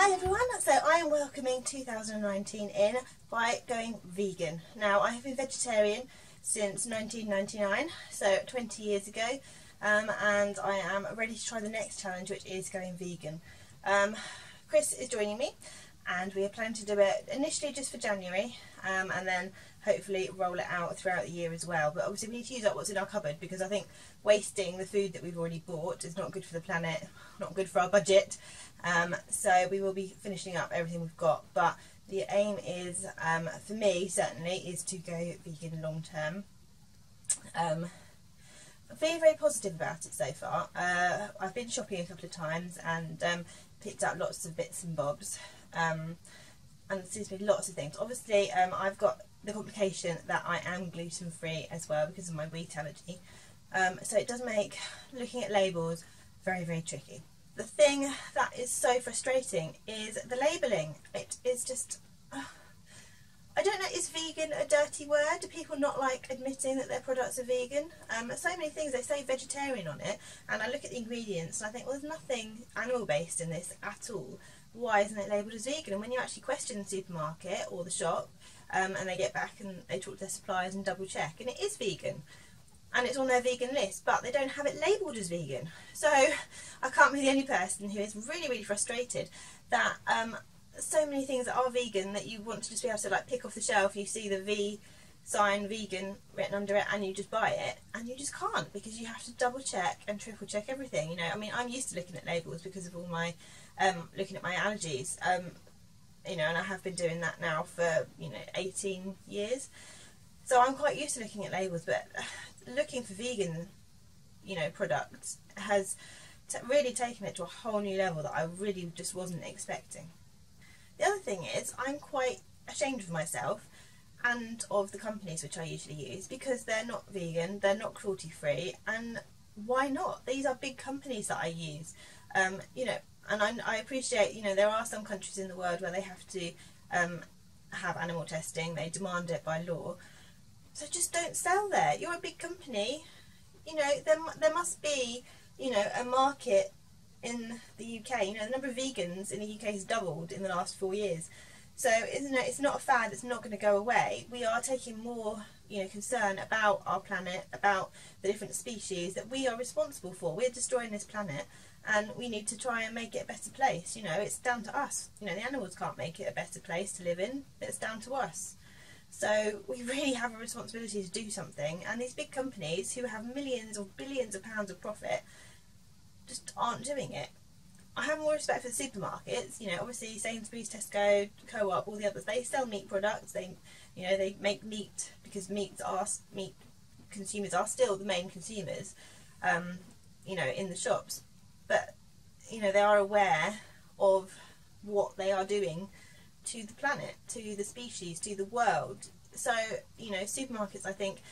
Hi everyone, so I am welcoming 2019 in by going vegan. Now I have been vegetarian since 1999, so 20 years ago, and I am ready to try the next challenge, which is going vegan. Chris is joining me and we are planning to do it initially just for January, and then hopefully roll it out throughout the year as well. But obviously we need to use up what's in our cupboard, because I think wasting the food that we've already bought is not good for the planet, not good for our budget. So we will be finishing up everything we've got, but the aim is, for me certainly, is to go vegan long term. I'm feeling very positive about it so far. I've been shopping a couple of times and picked up lots of bits and bobs, and there seems to be lots of things. Obviously I've got the complication that I am gluten free as well because of my wheat allergy, so it does make looking at labels very, very tricky. The thing that is so frustrating is the labelling. It is just, I don't know, is vegan a dirty word? Do people not like admitting that their products are vegan? So many things, they say vegetarian on it, and I look at the ingredients and I think, well, there's nothing animal based in this at all. Why isn't it labelled as vegan? And when you actually question the supermarket or the shop, and they get back and they talk to their suppliers and double check, and it is vegan. And it's on their vegan list, but they don't have it labelled as vegan. So I can't be the only person who is really, really frustrated that so many things that are vegan that you want to just be able to like pick off the shelf, you see the V sign vegan written under it and you just buy it, and you just can't, because you have to double check and triple check everything. You know, I mean, I'm used to looking at labels because of all my looking at my allergies, you know, and I have been doing that now for, you know, 18 years. So I'm quite used to looking at labels, but looking for vegan, you know, products has really taken it to a whole new level that I really just wasn't expecting. The other thing is, I'm quite ashamed of myself and of the companies which I usually use, because they're not vegan, they're not cruelty free, and why not? These are big companies that I use, you know, and I appreciate, you know, there are some countries in the world where they have to have animal testing, they demand it by law. So just don't sell there. You're a big company, you know, there must be, you know, a market in the UK. You know, the number of vegans in the UK has doubled in the last 4 years. So it's not a fad, it's not going to go away. We are taking more, you know, concern about our planet, about the different species that we are responsible for. We're destroying this planet and we need to try and make it a better place. You know, it's down to us. You know, the animals can't make it a better place to live in, it's down to us. So we really have a responsibility to do something, and these big companies who have millions or billions of pounds of profit just aren't doing it. I have more respect for the supermarkets. You know, obviously Sainsbury's, Tesco, Co-op, all the others, they sell meat products. They, you know, they make meat because meat consumers are still the main consumers, you know, in the shops. But, you know, they are aware of what they are doing to the planet, to the species, to the world. So, you know, supermarkets, I think,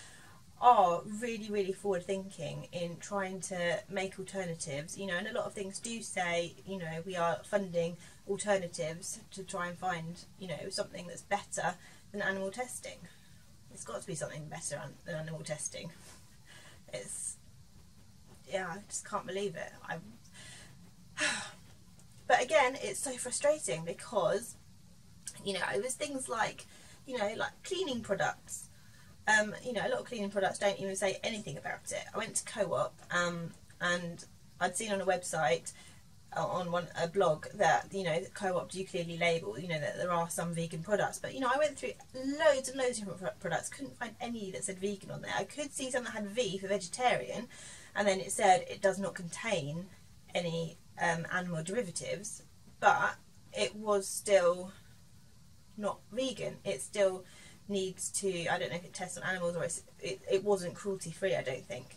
are really, really forward thinking in trying to make alternatives, you know, and a lot of things do say, you know, we are funding alternatives to try and find, you know, something that's better than animal testing. It's got to be something better than animal testing. It's, yeah, I just can't believe it. But again, it's so frustrating because, you know, it was things like, you know, like cleaning products. You know, a lot of cleaning products don't even say anything about it. I went to Co-op, and I'd seen on a website, on a blog, that, you know, Co-op do clearly label, you know, that there are some vegan products. But, you know, I went through loads and loads of different products, couldn't find any that said vegan on there. I could see some that had V for vegetarian, and then it said it does not contain any animal derivatives, but it was still not vegan. It still needs to, I don't know if it tests on animals or it wasn't cruelty free, I don't think.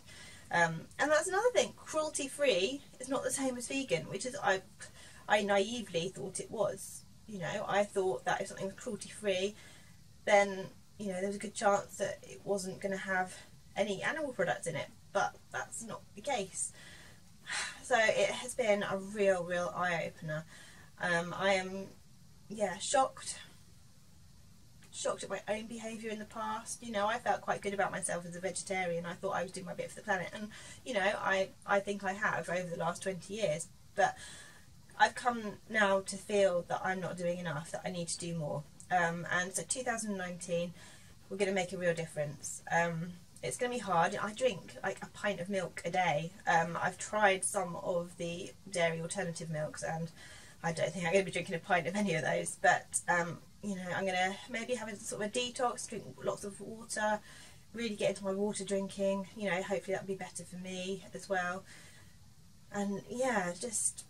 And that's another thing, cruelty free is not the same as vegan, which is I naively thought it was. You know, I thought that if something was cruelty free, then, you know, there was a good chance that it wasn't going to have any animal products in it, but that's not the case. So it has been a real eye-opener. I am, yeah, shocked at my own behaviour in the past. You know, I felt quite good about myself as a vegetarian. I thought I was doing my bit for the planet, and, you know, I think I have over the last 20 years. But I've come now to feel that I'm not doing enough, that I need to do more. And so 2019, we're going to make a real difference. It's going to be hard. I drink like a pint of milk a day. I've tried some of the dairy alternative milks, and I don't think I'm going to be drinking a pint of any of those. But you know, I'm going to maybe have a sort of a detox, drink lots of water, really get into my water drinking. You know, hopefully that'll be better for me as well. And yeah, just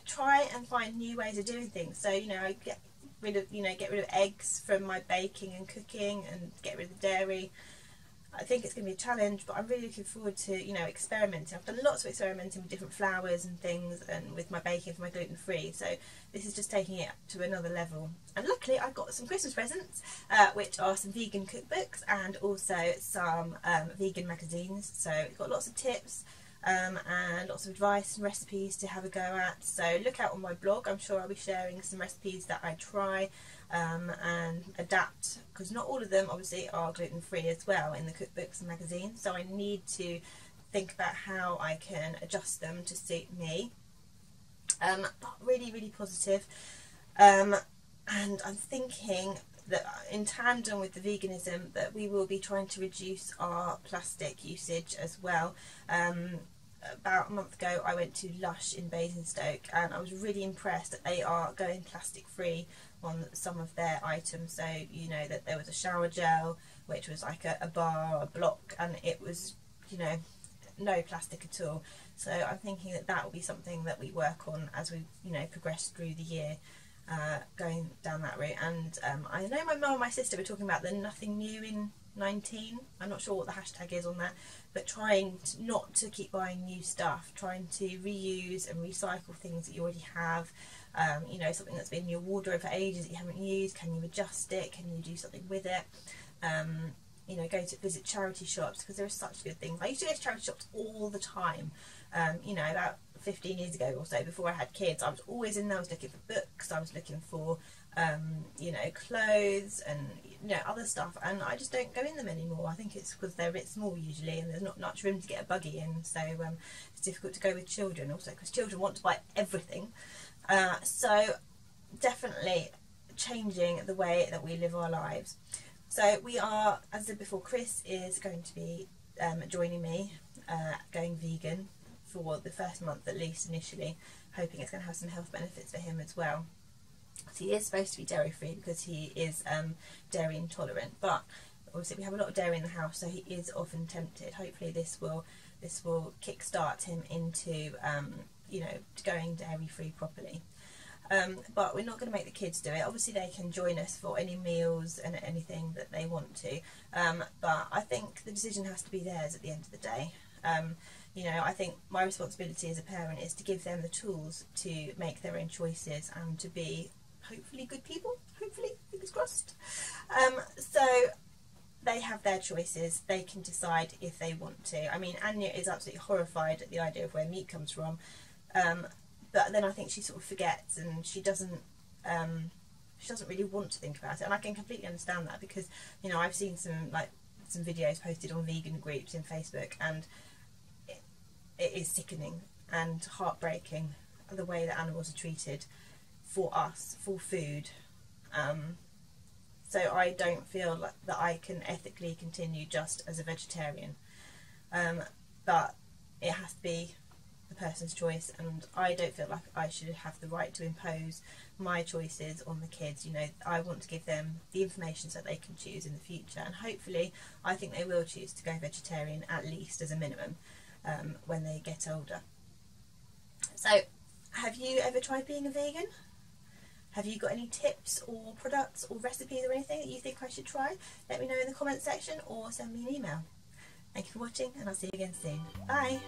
try and find new ways of doing things. So, you know, I get rid of eggs from my baking and cooking, and get rid of the dairy. I think it's going to be a challenge, but I'm really looking forward to, you know, experimenting. I've done lots of experimenting with different flours and things, and with my baking for my gluten-free, so this is just taking it to another level. And luckily I got some Christmas presents, which are some vegan cookbooks and also some vegan magazines, so we've got lots of tips and lots of advice and recipes to have a go at. So look out on my blog. I'm sure I'll be sharing some recipes that I try and adapt, because not all of them obviously are gluten-free as well in the cookbooks and magazines, so I need to think about how I can adjust them to suit me. But really positive, and I'm thinking that in tandem with the veganism that we will be trying to reduce our plastic usage as well. About a month ago I went to Lush in Basingstoke, and I was really impressed that they are going plastic free on some of their items. So, you know, that there was a shower gel which was like a bar, a block, and it was, you know, no plastic at all. So I'm thinking that that will be something that we work on as we, you know, progress through the year, going down that route. And I know my mum and my sister were talking about the nothing new in 19. I'm not sure what the hashtag is on that, but trying not to keep buying new stuff, trying to reuse and recycle things that you already have. You know, something that's been in your wardrobe for ages that you haven't used, can you adjust it, can you do something with it? You know, go to visit charity shops, because there are such good things. I used to go to charity shops all the time. You know, about 15 years ago or so, before I had kids, I was always in there. I was looking for books, I was looking for you know, clothes and, you know, other stuff, and I just don't go in them anymore. I think it's because they're a bit small usually, and there's not much room to get a buggy in, so it's difficult to go with children, also because children want to buy everything. So definitely changing the way that we live our lives. So we are, as I said before, Chris is going to be joining me, going vegan for the first month at least initially, hoping it's going to have some health benefits for him as well. So he is supposed to be dairy free because he is dairy intolerant, but obviously we have a lot of dairy in the house, so he is often tempted. Hopefully this will kick-start him into you know, going dairy free properly. But we're not going to make the kids do it. Obviously they can join us for any meals and anything that they want to, but I think the decision has to be theirs at the end of the day. You know, I think my responsibility as a parent is to give them the tools to make their own choices and to be hopefully good people, hopefully, fingers crossed. So they have their choices, they can decide if they want to. I mean, Anya is absolutely horrified at the idea of where meat comes from, but then I think she sort of forgets, and she doesn't really want to think about it, and I can completely understand that, because, you know, I've seen some videos posted on vegan groups in Facebook, and it is sickening and heartbreaking the way that animals are treated for us, for food. So I don't feel like that I can ethically continue just as a vegetarian, but it has to be the person's choice, and I don't feel like I should have the right to impose my choices on the kids. You know, I want to give them the information so they can choose in the future, and hopefully I think they will choose to go vegetarian, at least as a minimum, when they get older. So have you ever tried being a vegan? Have you got any tips or products or recipes or anything that you think I should try? Let me know in the comment section or send me an email. Thank you for watching, and I'll see you again soon. Bye!